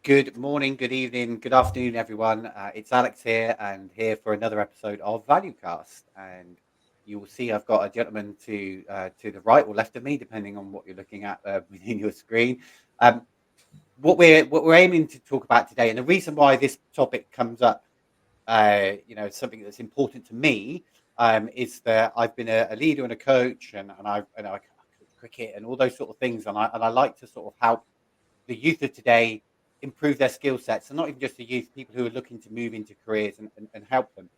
Good morning, good evening, good afternoon, everyone. It's Alex here, and here for another episode of Valuecast. And you will see I've got a gentleman to the right or left of me, depending on what you're looking at within your screen. Um, what we're aiming to talk about today, and the reason why this topic comes up, something that's important to me, is that I've been a leader and a coach, and I coach cricket and all those sort of things, and I like to sort of help the youth of today improve their skill sets, and not even just the youth, people who are looking to move into careers and help them.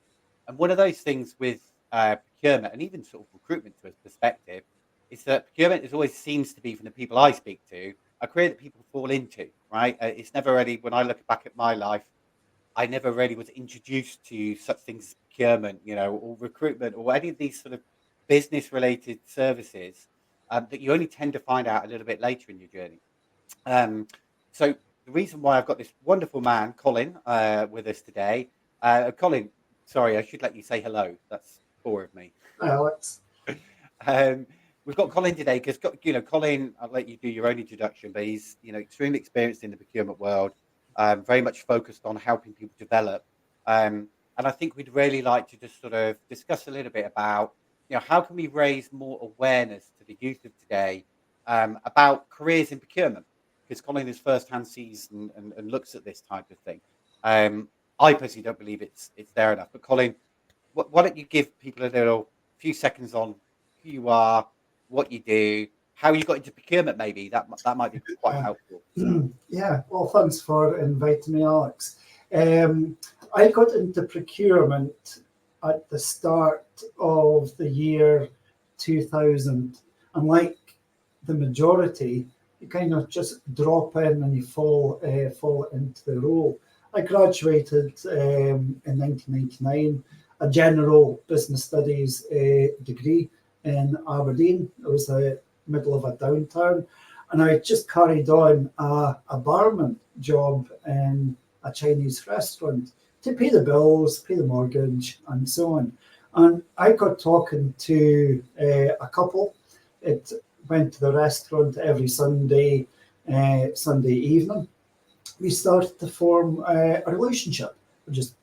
And one of those things with procurement and even sort of recruitment to a perspective is that procurement is always seems to be, from the people I speak to, a career that people fall into, right? It's never really, when I look back at my life, I never really was introduced to such things as procurement, or recruitment, or any of these sort of business related services that you only tend to find out a little bit later in your journey. Um, so the reason why I've got this wonderful man, Colin, with us today. Colin, sorry, I should let you say hello. That's poor of me. Alex. Um, we've got Colin today because, Colin, I'll let you do your own introduction, but he's, extremely experienced in the procurement world, very much focused on helping people develop. And I think we'd really like to just sort of discuss a little bit about, how can we raise more awareness to the youth of today about careers in procurement? Because Colin is first-hand sees and looks at this type of thing. I personally don't believe it's there enough. But Colin, why don't you give people a little few seconds on who you are, what you do, how you got into procurement? Maybe that might be quite helpful. Yeah, well, thanks for inviting me, Alex. I got into procurement at the start of the year 2000. And like the majority, you kind of just drop in and you fall into the role. I graduated in 1999, a general business studies degree in Aberdeen. It was the middle of a downtown, and I just carried on a barman job in a Chinese restaurant to pay the bills, pay the mortgage, and so on. And I got talking to a couple. It went to the restaurant every Sunday evening. We started to form a relationship, which is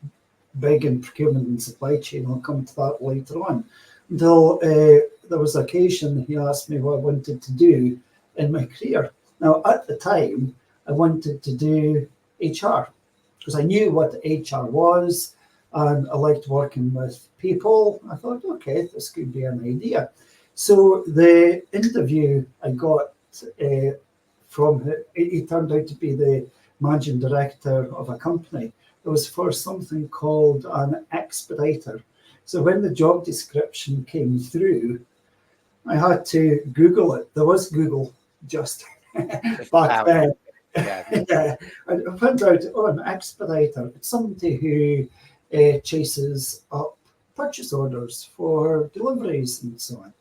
big in procurement and supply chain. I'll come to that later on. Until there was an occasion he asked me what I wanted to do in my career. Now, at the time, I wanted to do HR because I knew what HR was and I liked working with people. I thought, okay, this could be an idea. So the interview I got from him, he turned out to be the managing director of a company. It was for something called an expediter. So when the job description came through, I had to Google it. There was Google just back then. Yeah. I found out, an expediter. It's somebody who chases up purchase orders for deliveries and so on.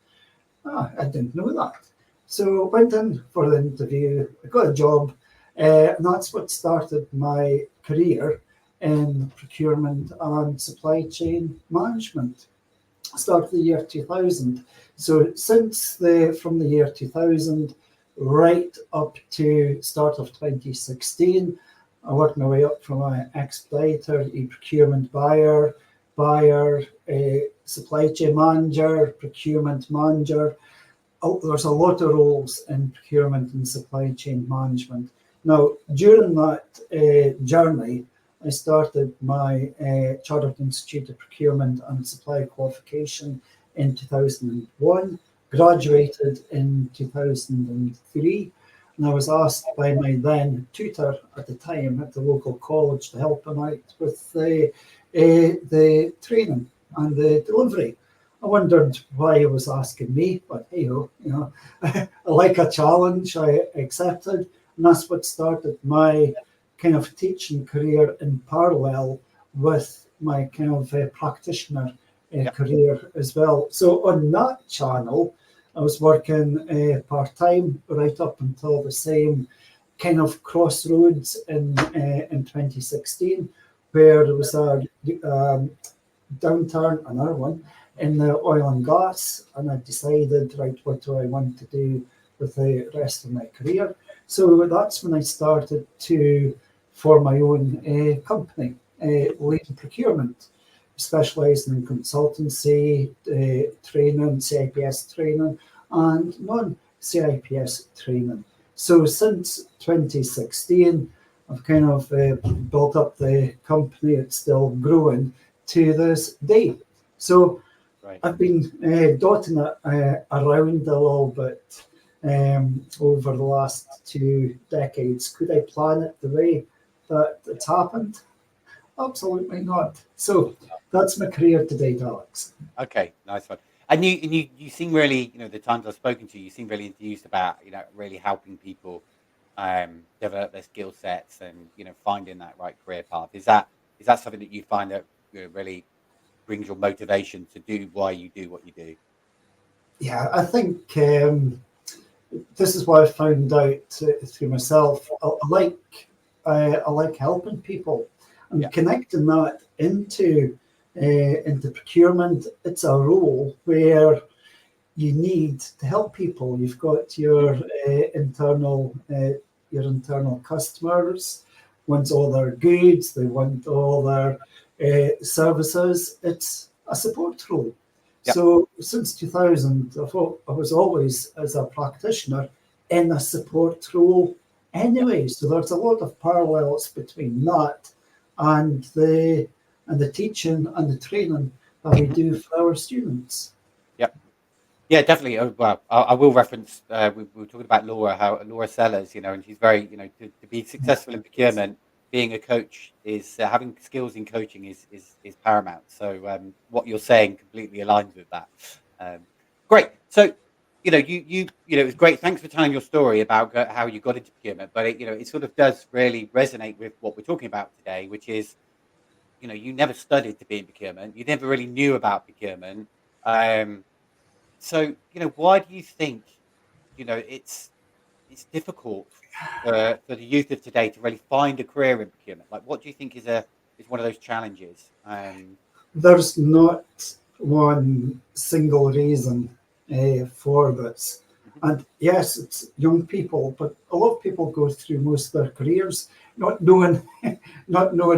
I didn't know that. So went in for the interview, I got a job, and that's what started my career in procurement and supply chain management. Started the year 2000. So from the year 2000 right up to start of 2016, I worked my way up from an expediter, a procurement buyer, a supply chain manager, procurement manager. There's a lot of roles in procurement and supply chain management. Now, during that journey, I started my Chartered Institute of Procurement and Supply qualification in 2001, graduated in 2003, and I was asked by my then tutor at the time at the local college to help him out with the training and the delivery. I wondered why he was asking me, but hey, I like a challenge. I accepted, and that's what started my kind of teaching career in parallel with my kind of practitioner career as well. So on that channel, I was working part-time right up until the same kind of crossroads in 2016, where there was a downturn, another one, in the oil and gas, and I decided, right, what do I want to do with the rest of my career? So that's when I started to for my own company, leading procurement, specialising in consultancy, training, CIPS training, and non-CIPS training. So since 2016, I've kind of built up the company. It's still growing to this day. So Right. I've been dotting it around a little bit over the last 2 decades. Could I plan it the way that it's happened? Absolutely not. So that's my career to date, Alex. Okay, nice one. And you seem really, the times I've spoken to you, you seem really enthused about, really helping people develop their skill sets and, finding that right career path. Is that something that you find that really brings your motivation to do why you do what you do? Yeah, I think this is what I found out through myself. I like helping people and connecting that into procurement. It's a role where you need to help people. You've got your internal customers want all their goods, they want all their services. It's a support role. Yep. So since 2000, I thought I was always, as a practitioner, in a support role anyway. So there's a lot of parallels between that and the teaching and the training that we do for our students. Yeah, definitely. Well, I will reference. We were talking about Laura, how Laura Sellers, and she's very, to be successful in procurement, being a coach is having skills in coaching is paramount. So what you're saying completely aligns with that. Great. So it was great. Thanks for telling your story about how you got into procurement. But it sort of does really resonate with what we're talking about today, which is, you never studied to be in procurement. You never really knew about procurement. So, why do you think, it's difficult for the youth of today to really find a career in procurement? Like, what do you think is one of those challenges? There's not one single reason for this. And yes, it's young people, but a lot of people go through most of their careers not knowing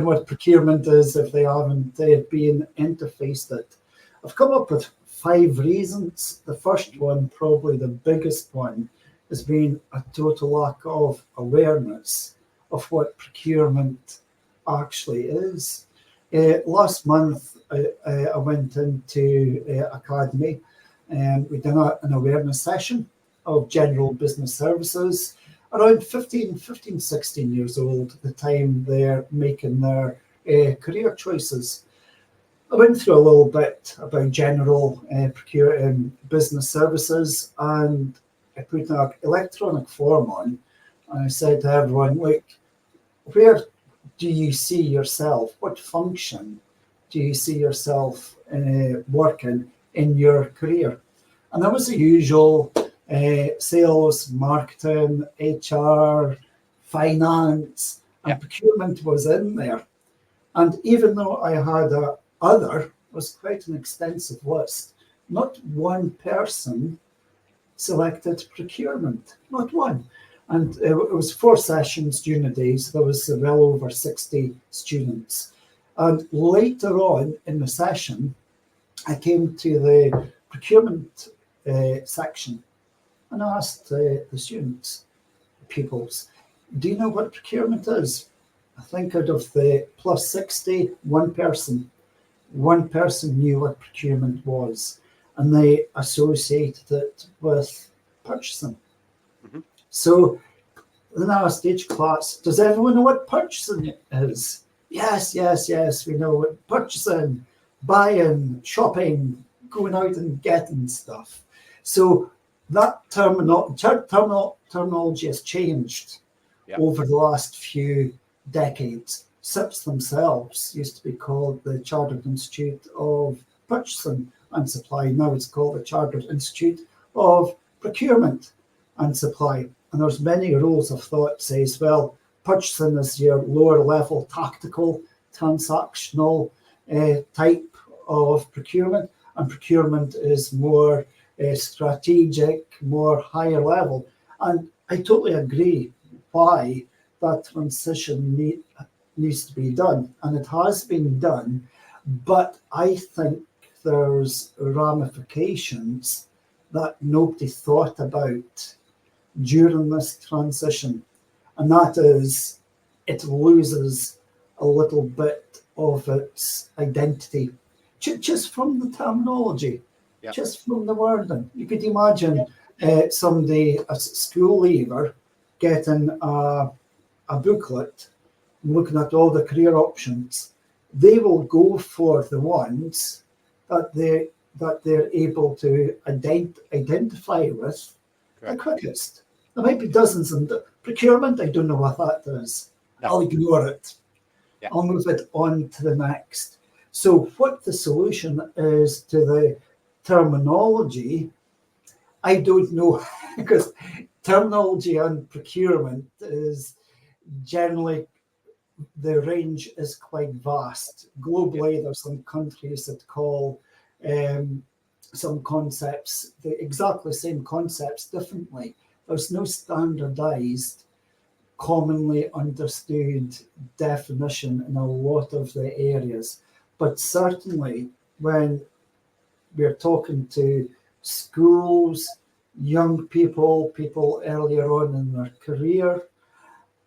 what procurement is if they haven't been interfaced it. I've come up with 5 reasons. The first one, probably the biggest one, has been a total lack of awareness of what procurement actually is. Last month, I went into Academy and we did an awareness session of general business services. Around 15, 16 years old at the time they're making their career choices. I went through a little bit about general business services, and I put an electronic form on, and I said to everyone, look, where do you see yourself? What function do you see yourself working in your career? And that was the usual sales, marketing, HR, finance, and procurement was in there. And even though I had was quite an extensive list, not one person selected procurement, not one. And it was 4 sessions during the day, so there was well over 60 students. And later on in the session, I came to the procurement section and asked the students, pupils, do you know what procurement is? I think out of the plus 60, one person knew what procurement was, and they associated it with purchasing. Mm-hmm. So then I asked each class, does everyone know what purchasing is? Yes, we know what purchasing, buying, shopping, going out and getting stuff. So that terminology has changed over the last few decades. SIPs themselves used to be called the Chartered Institute of Purchasing and Supply. Now it's called the Chartered Institute of Procurement and Supply. And there's many rules of thought says, well, purchasing is your lower level tactical, transactional type of procurement, and procurement is more strategic, more higher level. And I totally agree why that transition needs to be done, and it has been done. But I think there's ramifications that nobody thought about during this transition, and that is it loses a little bit of its identity just from the terminology, just from the wording. You could imagine somebody, a school leaver, getting a booklet and looking at all the career options. They will go for the ones that they're able to identify with the quickest. There might be dozens in procurement. I don't know what that is. No. I'll ignore it. Yeah. I'll move it on to the next. So what the solution is to the terminology, I don't know, because terminology and procurement is generally, the range is quite vast. Globally, there's some countries that call some concepts, the exactly same concepts, differently. There's no standardized, commonly understood definition in a lot of the areas. But certainly when we're talking to schools, young people earlier on in their career,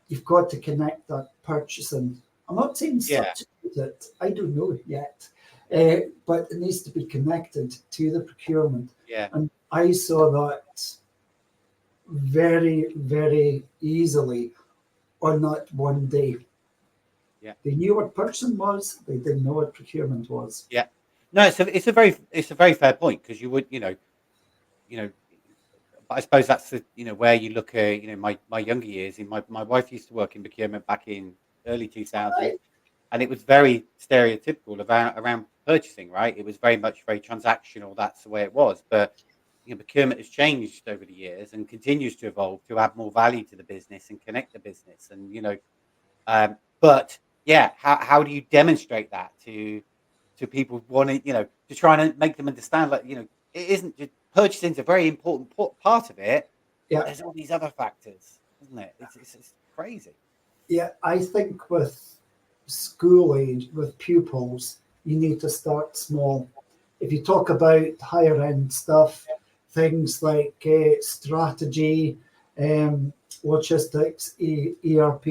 you've got to connect that purchasing. I'm not saying substitute it, I don't know yet, but it needs to be connected to the procurement. Yeah. And I saw that very, very easily on that one day. Yeah. They knew what purchasing was, they didn't know what procurement was. Yeah. No, it's a very fair point, because you would, but I suppose that's the, where you look at, my younger years. My wife used to work in procurement back in early 2000s, right. And it was very stereotypical around purchasing, right? It was very transactional. That's the way it was. But procurement has changed over the years and continues to evolve to add more value to the business and connect the business. And but yeah, how do you demonstrate that to people wanting, to try and make them understand, like, it isn't just purchasing is a very important part of it. Yeah. But there's all these other factors, isn't it? It's crazy. Yeah, I think with school age, with pupils, you need to start small. If you talk about higher end stuff, things like strategy, logistics, ERP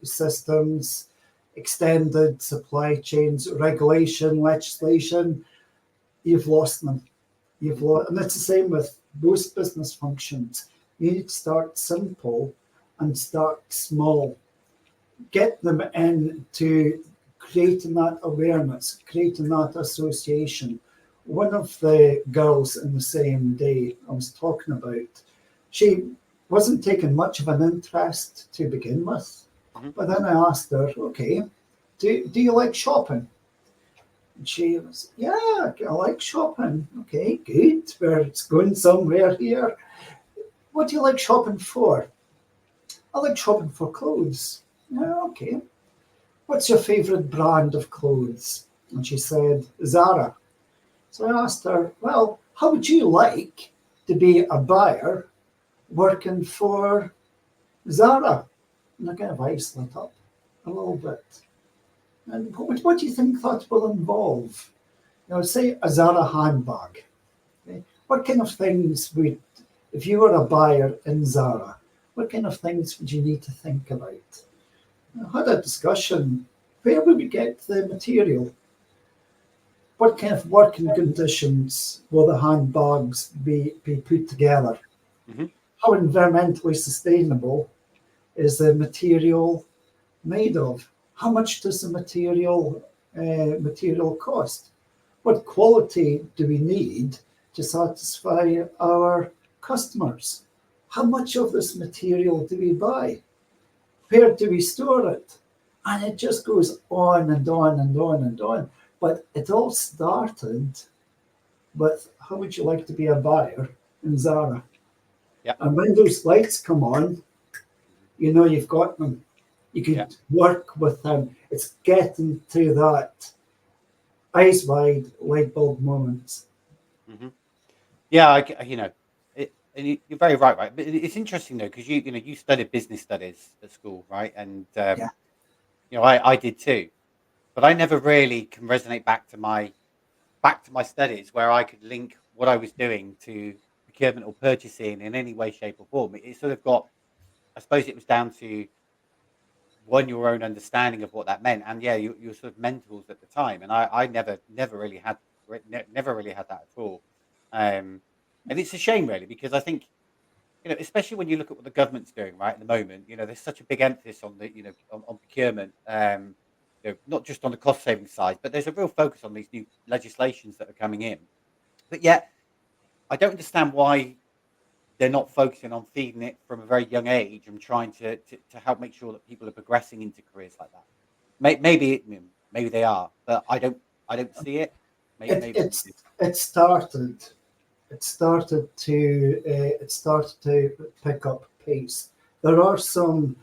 systems, extended supply chains, regulation, legislation, you've lost them. And it's the same with most business functions. You need to start simple and start small. Get them into creating that awareness, creating that association. One of the girls in the same day I was talking about, she wasn't taking much of an interest to begin with. Mm-hmm. But then I asked her, okay, do you like shopping? And she was, yeah, I like shopping. Okay, good. We're going somewhere here. What do you like shopping for? I like shopping for clothes. Yeah, okay. What's your favorite brand of clothes? And she said, Zara. So I asked her, well, how would you like to be a buyer working for Zara? And her kind of eyes lit up a little bit. And what do you think that will involve? Say a Zara handbag. Okay? What kind of things if you were a buyer in Zara, what kind of things would you need to think about? I had a discussion. Where would we get the material? What kind of working conditions will the handbags be put together? Mm-hmm. How environmentally sustainable is the material made of? How much does the material cost? What quality do we need to satisfy our customers? How much of this material do we buy? Where do we store it? And it just goes on and on and on and on. But it all started with, how would you like to be a buyer in Zara? Yep. And when those lights come on, you've got them. You can work with them. It's getting to that eyes wide light bulb moments. Mm-hmm. Yeah, and you're very right. But it's interesting though, because you studied business studies at school, right? And I did too, but I never really can resonate back to my studies where I could link what I was doing to procurement or purchasing in any way, shape, or form. It sort of got, I suppose, it was down to one your own understanding of what that meant, and yeah, your sort of mentors at the time. And I never really had never really had that at all. Um, and it's a shame, really, because I think especially when you look at what the government's doing right at the moment, there's such a big emphasis on on procurement, not just on the cost saving side, but there's a real focus on these new legislations that are coming in. But yet, I don't understand why they're not focusing on feeding it from a very young age and trying to help make sure that people are progressing into careers like that. Maybe they are, but I don't see it. Maybe you do. It started. It started to pick up pace. There are some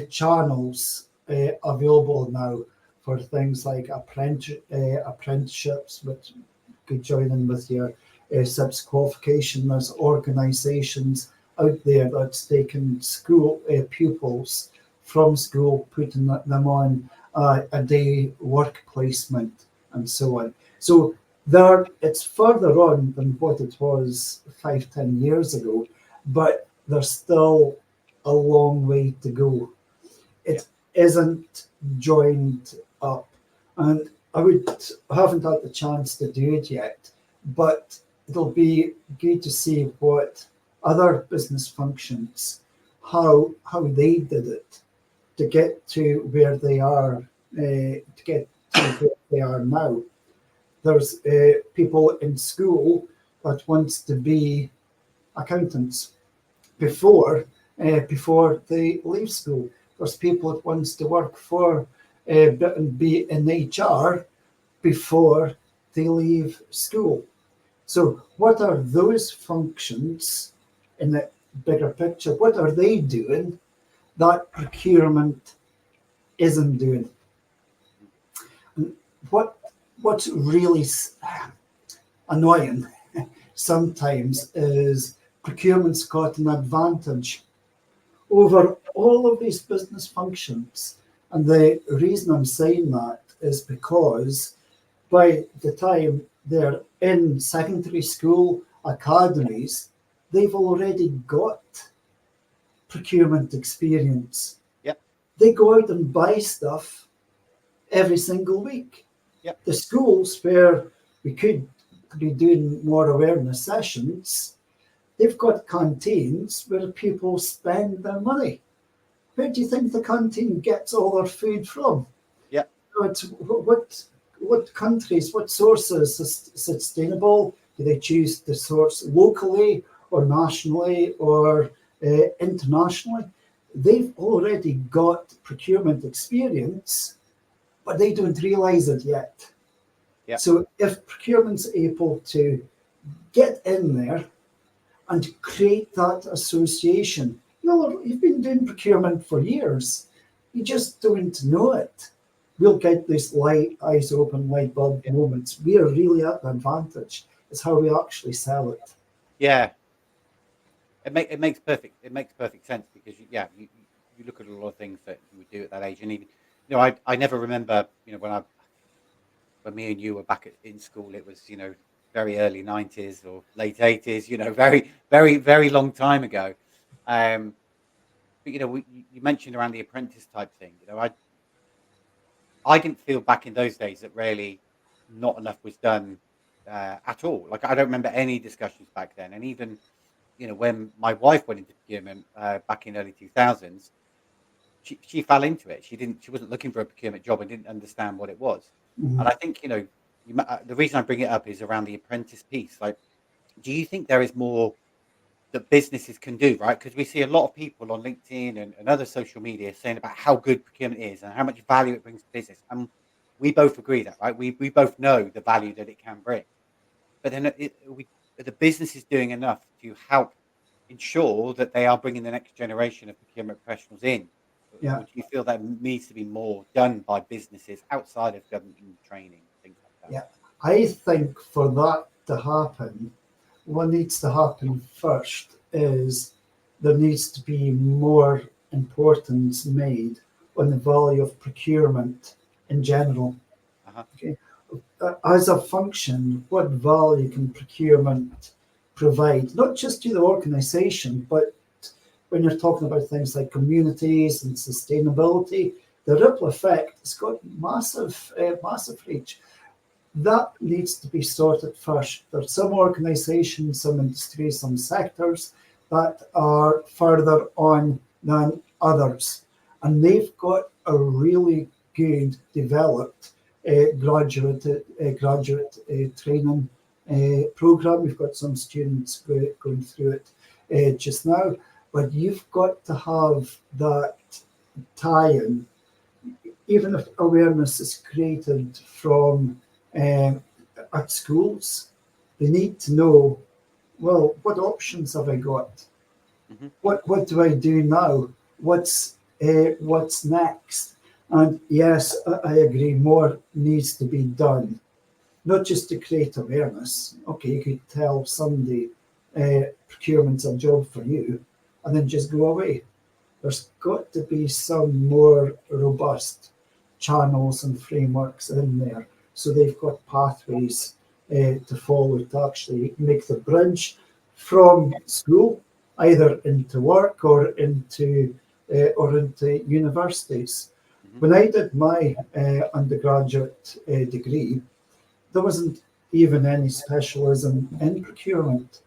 channels available now for things like apprenticeships, which could join in with your SIPS qualification. There's organisations out there that's taking school pupils from school, putting them on a day work placement and so on. So it's further on than what it was 5, 10 years ago, but there's still a long way to go. Yeah. It isn't joined up, and I haven't had the chance to do it yet, but it'll be good to see what other business functions, how they did it to get to where they are, now. There's people in school that wants to be accountants before they leave school. There's people that wants to work for and be in HR before they leave school. So what are those functions in the bigger picture? What are they doing that procurement isn't doing? And what's really annoying sometimes is procurement's got an advantage over all of these business functions. And the reason I'm saying that is because by the time they're in secondary school academies, they've already got procurement experience. Yep. They go out and buy stuff every single week. Yep. The schools where we could be doing more awareness sessions, they've got canteens where people spend their money. Where do you think the canteen gets all their food from? Yeah. What countries, what sources is sustainable? Do they choose to source locally or nationally or internationally? They've already got procurement experience, but they don't realise it yet. Yeah. So if procurement's able to get in there and create that association, you've been doing procurement for years. You just don't know it. We'll get these eyes open, light bulb moments. We are really at the advantage. It's how we actually sell it. Yeah, it makes perfect sense because you look at a lot of things that you would do at that age, and even I never remember when me and you were back in school, it was very early 90s or late 80s, very very very long time ago. But you mentioned around the apprentice type thing. I didn't feel back in those days that really not enough was done at all. Like I don't remember any discussions back then, and even when my wife went into procurement back in early 2000s, she fell into it. She wasn't looking for a procurement job and didn't understand what it was. Mhm. And I think the reason I bring it up is around the apprentice piece. Like, do you think there is more that businesses can do, right? Because we see a lot of people on LinkedIn and other social media saying about how good procurement is and how much value it brings to business. And we both agree that, right? We both know the value that it can bring. But then are the businesses doing enough to help ensure that they are bringing the next generation of procurement professionals in? Yeah. Or do you feel that needs to be more done by businesses outside of government training, things like that? Yeah. I think for that to happen, what needs to happen first is there needs to be more importance made on the value of procurement in general. Uh-huh. Okay. As a function, what value can procurement provide, not just to the organisation, but when you're talking about things like communities and sustainability, the ripple effect has got massive reach. That needs to be sorted first. There are some organisations, some industries, some sectors that are further on than others, and they've got a really good developed graduate training program. We've got some students going through it just now, but you've got to have that tie-in, even if awareness is created from at schools. They need to know, well, what options have I got? Mm-hmm. What do I do now? What's next? And yes, I agree, more needs to be done, not just to create awareness. Okay, you could tell somebody procurement's a job for you and then just go away. There's got to be some more robust channels and frameworks in there, so they've got pathways to follow to actually make the bridge from school either into work or into universities. Mm-hmm. When I did my undergraduate degree, there wasn't even any specialism in procurement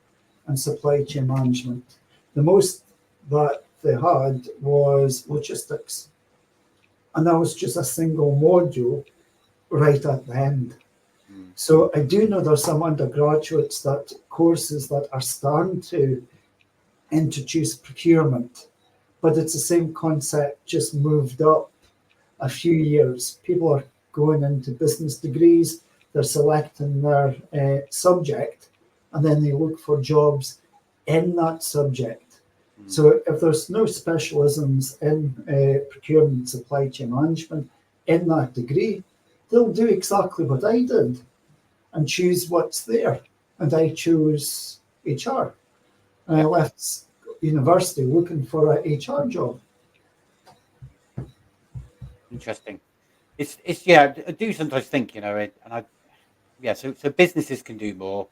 and supply chain management. The most that they had was logistics, and that was just a single module right at the end. Mm. So I do know there's some undergraduates that courses that are starting to introduce procurement, but it's the same concept, just moved up a few years. People are going into business degrees, they're selecting their subject, and then they look for jobs in that subject. So if there's no specialisms in procurement, supply chain management in that degree, they'll do exactly what I did and choose what's there. And I chose HR. And I left university looking for a HR job. Interesting. It's yeah. I do sometimes think, so businesses can do more.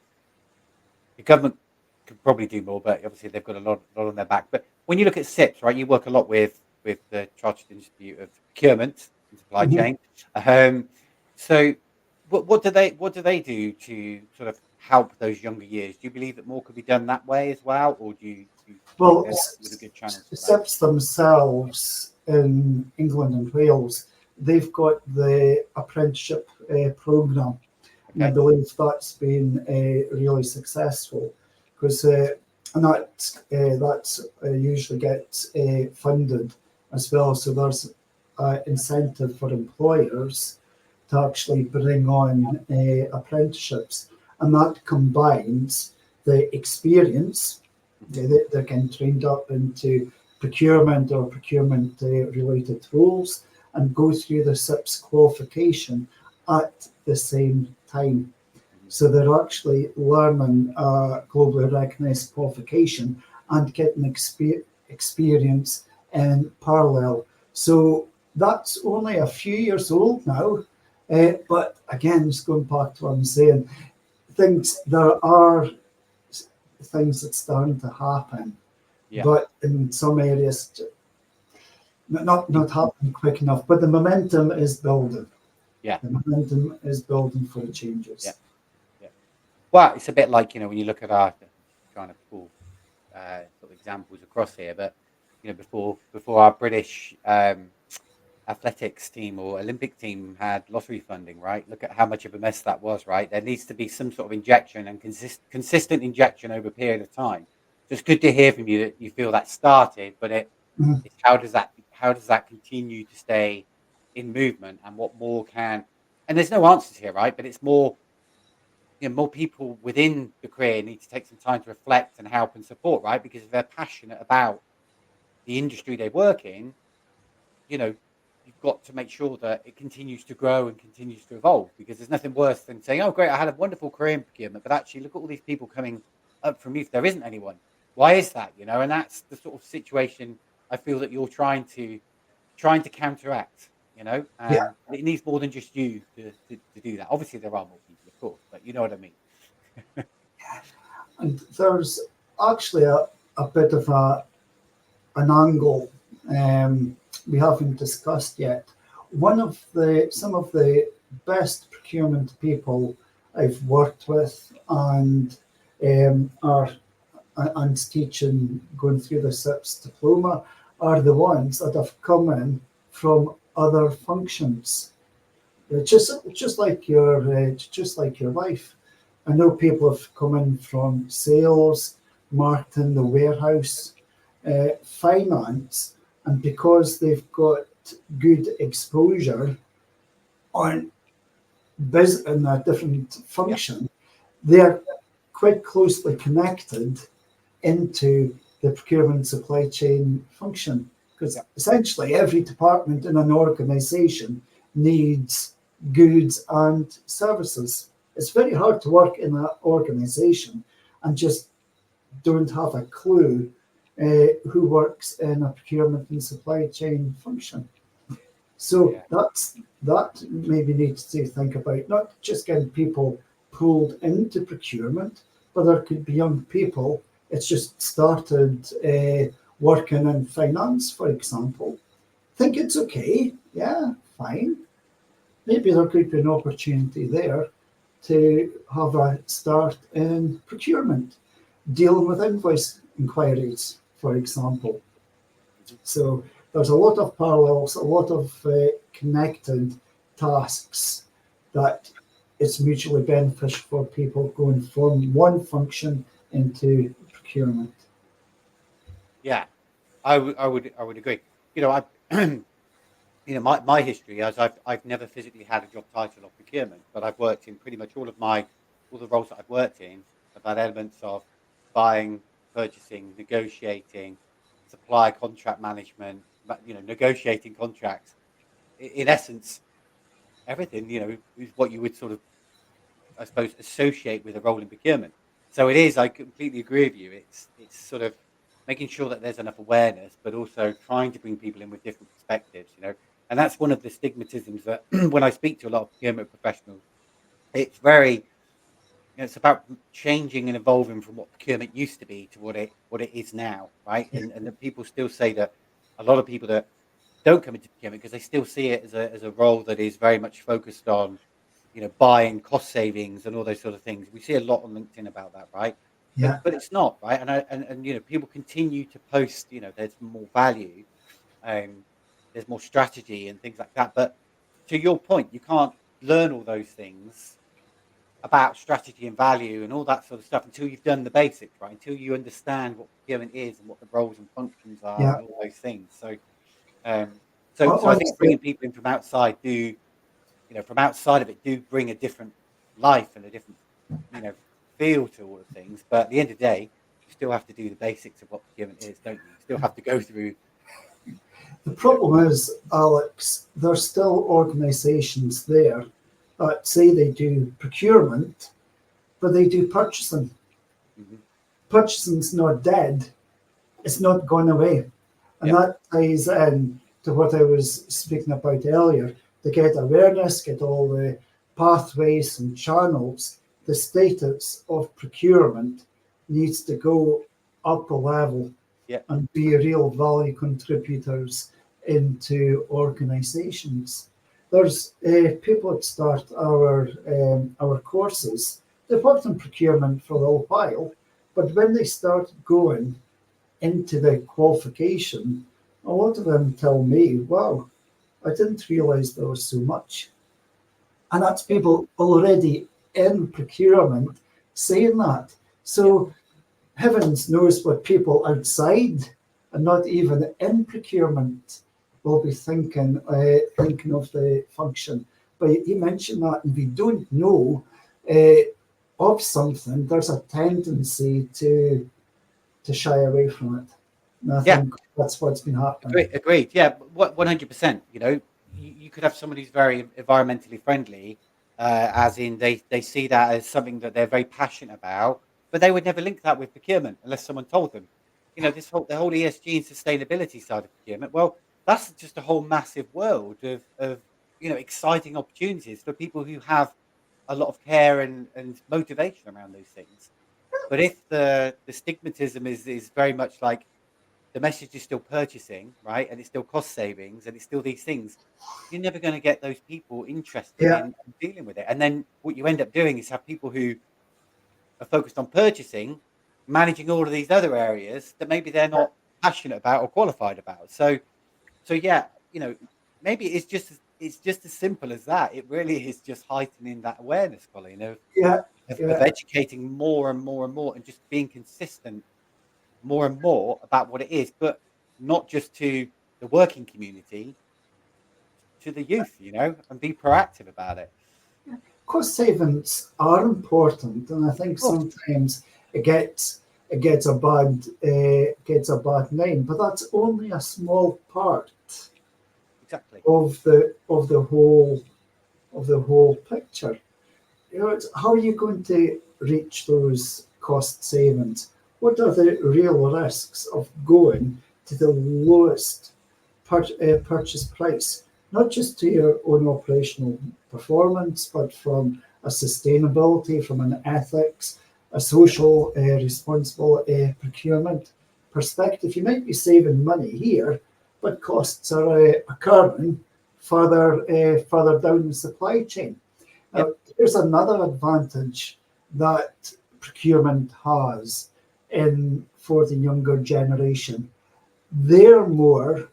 The government could probably do more, but obviously they've got a lot on their back. But when you look at SIPs, right, you work a lot with the Chartered Institute of Procurement and Supply Mhm. Chain. So what do they do to sort of help those younger years? Do you believe that more could be done that way as well, or do you think Well, there's really good channels for that? SIPs themselves in England and Wales, they've got the apprenticeship programme. And I Okay. believe that's been really successful because that usually gets funded as well. So there's incentive for employers to actually bring on apprenticeships, and that combines the experience. They're getting trained up into procurement or procurement related roles and go through the SIPS qualification at the same time. Mhm. So they're actually learning a globally recognized qualification and getting experience in parallel. So that's only a few years old now. But again, just going back to what I'm saying, there are things that's starting to happen, Yeah. but in some areas, not happening quick enough. But the momentum is building. Yeah. The momentum is building for the Yeah. changes. Yeah. Well, it's a bit like, when you look at our trying to pull sort of examples across here, but before our British athletics team or Olympic team had lottery funding, right? Look at how much of a mess that was, right? There needs to be some sort of injection and consistent injection over a period of time. So it's good to hear from you that you feel that started, but Mhm. it's how does that continue to stay in movement, and what more can, and there's no answers here, right? But it's more, more people within the career need to take some time to reflect and help and support, right? Because if they're passionate about the industry they work in, you know, you've got to make sure that it continues to grow and continues to evolve, because there's nothing worse than saying, oh, great, I had a wonderful career in procurement, but actually look at all these people coming up from me if there isn't anyone. Why is that? And that's the sort of situation I feel that you're trying to trying to counteract. And Yeah, it needs more than just you to do that. Obviously, there are more people, of course, but you know what I mean. and there's actually a bit of an angle we haven't discussed yet. Some of the best procurement people I've worked with are and teaching, going through the SIPS diploma, are the ones that have come in from other functions. Just like your life. I know people have come in from sales, marketing, the warehouse, finance, and because they've got good exposure on in a different Yeah, function, they're quite closely connected into the procurement supply chain function, because yeah, essentially every department in an organization needs goods and services. It's very hard to work in an organization and just don't have a clue who works in a procurement and supply chain function. So yeah, that maybe needs to think about not just getting people pulled into procurement, but there could be young people. It's just started working in finance, for example. Think it's okay, yeah, fine. Maybe there could be an opportunity there to have a start in procurement, dealing with invoice inquiries, for example. mhm. So there's a lot of parallels, a lot of connected tasks that it's mutually beneficial for people going from one function into procurement. Yeah. I would agree. I my history is I've never physically had a job title of procurement, but I've worked in pretty much all the roles that I've worked in. I've had elements of buying, purchasing, negotiating, supply contract management, negotiating contracts. In essence, everything, is what you would sort of, I suppose, associate with a role in procurement. So it is. I completely agree with you. It's sort of making sure that there's enough awareness, but also trying to bring people in with different perspectives. And that's one of the stigmatisms that when I speak to a lot of procurement professionals, it's very, it's about changing and evolving from what procurement used to be to what it is now, right? And that people still say that a lot of people that don't come into procurement because they still see it as a role that is very much focused on buying cost savings and all those sort of things. We see a lot on LinkedIn about that, right? But Yeah, but it's not, right? And people continue to post, there's more value, um, there's more strategy and things like that. But to your point, you can't learn all those things about strategy and value and all that sort of stuff until you've done the basics, right? Until you understand what procurement is and what the roles and functions are yeah. and all those things. Um, so I think Honestly, bringing people in from outside from outside of it do bring a different life and a different, you know, feel to all of things. But at the end of the day, you still have to do the basics of what procurement is, don't you? You still have to go through, the you know, problem is, Alex, there's still organisations there that say they do procurement, but they do purchasing. mhm, Purchasing's not dead, it's not gone away. And yeah, that ties in to what I was speaking about earlier. To get awareness, get all the pathways and channels, the status of procurement needs to go up a level yeah, and be real value contributors into organisations. There's people that start our courses. They've worked in procurement for a little while, but when they start going into the qualification, a lot of them tell me, wow, I didn't realize there was so much. And that's yeah, people already in procurement saying that. yeah, So heavens knows what people outside and not even in procurement will be thinking of the function. But you mentioned that if we don't know of something, there's a tendency to shy away from it. And I yeah. think that's what's been happening. Agreed. Yeah, 100%. You could have somebody who's very environmentally friendly, as in they see that as something that they're very passionate about, but they would never link that with procurement unless someone told them. The whole ESG and sustainability side of procurement. Well, that's just a whole massive world of exciting opportunities for people who have a lot of care and motivation around those things. But if the stigmatism is very much like the message is still purchasing, right, and it's still cost savings, and it's still these things, you're never going to get those people interested Yeah, in dealing with it. And then what you end up doing is have people who are focused on purchasing, managing all of these other areas that maybe they're not passionate about or qualified about. So yeah, maybe it's just as simple as that. It really is just heightening that awareness, Colin, of yeah, of yeah. educating more and more and more, and just being consistent more and more about what it is, but not just to the working community, to the youth, and be proactive about it. Cost savings are important, and I think Of course, sometimes it gets a bad name, but that's only a small part exactly. of the whole picture. How are you going to reach those cost savings? What are the real risks of going to the lowest purchase price, not just to your own operational performance, but from a sustainability, from an ethics, a social responsible procurement perspective? You might be saving money here, but costs are occurring further down the supply chain. Yep. Here's another advantage that procurement has for the younger generation. They're more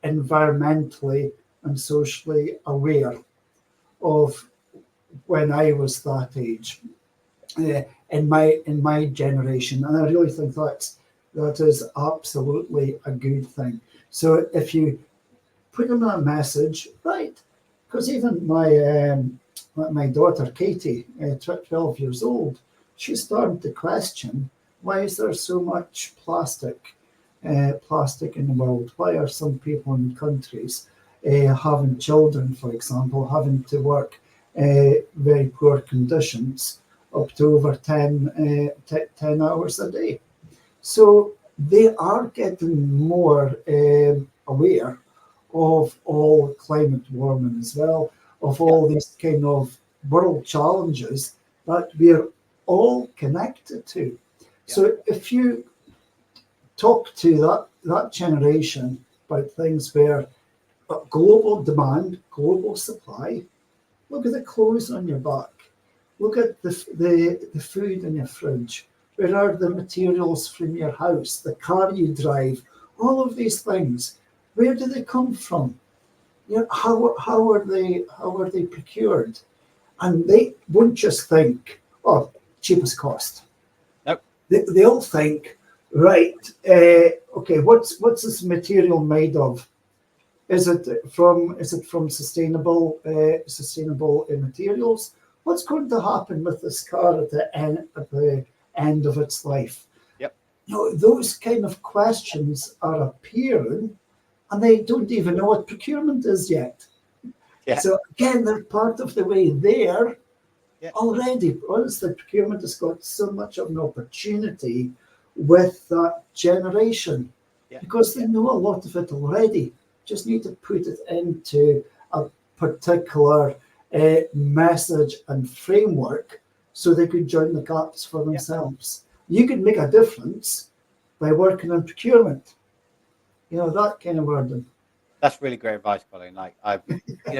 environmentally and socially aware of when I was that age, in my generation, and I really think that is absolutely a good thing. So if you put them a message, right? Because even my daughter Katie, 12 years old, she's starting to question, why is there so much plastic in the world? Why are some people in countries having children, for example, having to work very poor conditions up to over 10 hours a day? So they are getting more aware of all climate warming as well, of Yep. all these kind of world challenges that we're all connected to. Yep. So if you talk to that generation about things where global demand, global supply, look at the clothes on your back. Look at the food in your fridge. Where are the materials from your house, the car you drive, all of these things? Where do they come from? How are they procured? And they won't just think, oh, cheapest cost. Nope. They'll think, right, okay, what's this material made of? Is it from sustainable materials? What's going to happen with this car at the end of its life? Yep. Those kind of questions are appearing, and they don't even know what procurement is yet. Yeah. So again, they're part of the way there Yeah. already. Honestly, procurement has got so much of an opportunity with that generation Yeah. because they know a lot of it already. Just need to put it into a particular message and framework so they could join the gaps for Yeah. themselves. You could make a difference by working on procurement. That kind of wording. That's really great advice, Colin. Like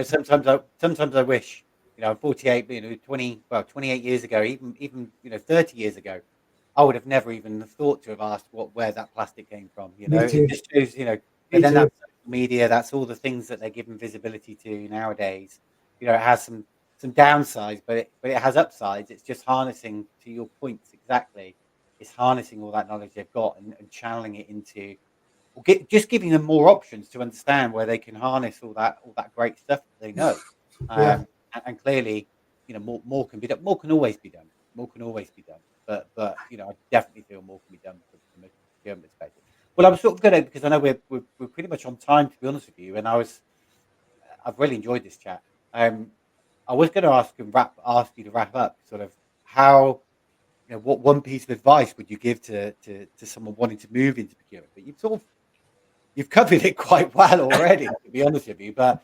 sometimes I wish, I'm 48, 28 years ago, even 30 years ago, I would have never even thought to have asked where that plastic came from. Me It too. just shows, but Me then too. that's social media, that's all the things that they're given visibility to nowadays. It has some downsides, but it has upsides. It's just harnessing, to your points exactly. It's harnessing all that knowledge they've got and channeling it into, or just giving them more options to understand where they can harness all that great stuff that they know. Yeah. And clearly, more can be done. More can always be done. More can always be done. But I definitely feel more can be done from a procurement perspective. Well, I was sort of gonna, because I know we're pretty much on time, to be honest with you, and I've really enjoyed this chat. I was going to ask you to wrap up, sort of how, what one piece of advice would you give to someone wanting to move into procurement? But you've sort of you've covered it quite well already, to be honest with you. But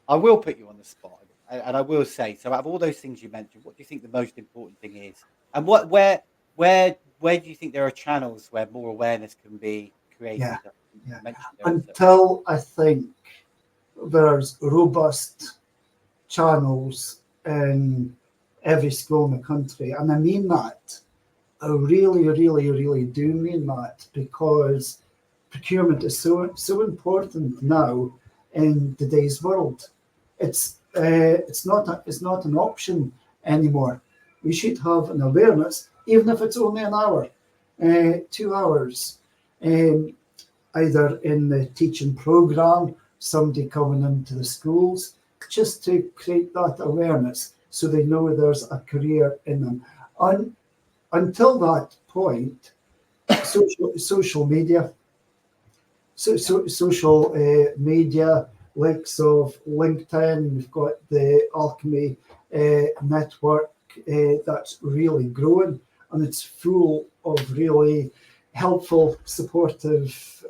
I will put you on the spot, and I will say, so out of all those things you mentioned, what do you think the most important thing is? And where do you think there are channels where more awareness can be created? Yeah, You yeah. mentioned there also. Until I think there's robust channels in every school in the country, and I mean that. I really, really, really do mean that, because procurement is so important now in today's world. It's not an option anymore. We should have an awareness, even if it's only an hour, 2 hours, um, either in the teaching program, somebody coming into the schools, just to create that awareness so they know there's a career in them. And until that point, social media, social media, likes of LinkedIn, we've got the Alchemy network that's really growing, and it's full of really helpful, supportive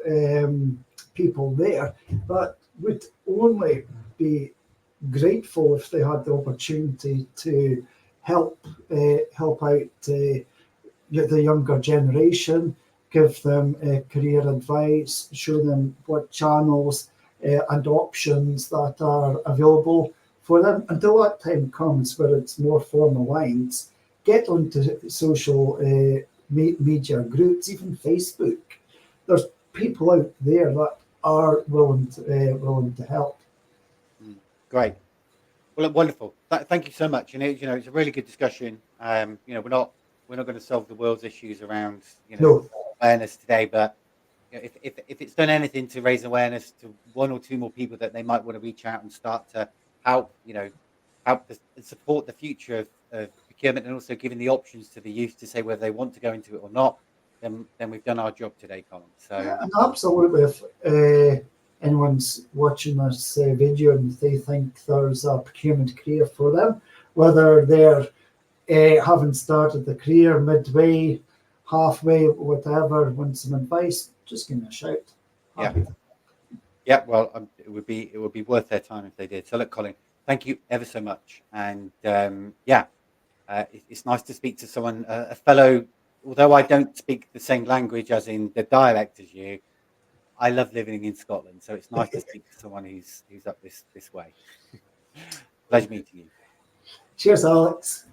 people there that would only be grateful if they had the opportunity to help out the younger generation, give them career advice, show them what channels and options that are available for them. Until that time comes where it's more formal lines, get onto social media groups, even Facebook. There's people out there that are willing to help. Great. Well, wonderful. Thank you so much. It's a really good discussion. We're not going to solve the world's issues around No, awareness today, but if it's done anything to raise awareness to one or two more people that they might want to reach out and start to help, and support the future of procurement, and also giving the options to the youth to say whether they want to go into it or not, then we've done our job today, Colin. So and absolutely, if anyone's watching this video and they think there's a procurement career for them, whether they're haven't started the career midway, halfway, whatever, want some advice, just give me a shout. yeah. Yeah, well, it would be worth their time if they did. So, look, Colin, thank you ever so much, and it's nice to speak to someone, a fellow. Although I don't speak the same language as in the dialect as you, I love living in Scotland, so it's nice to speak to someone who's up this way. Pleasure meeting you. Cheers, Alex.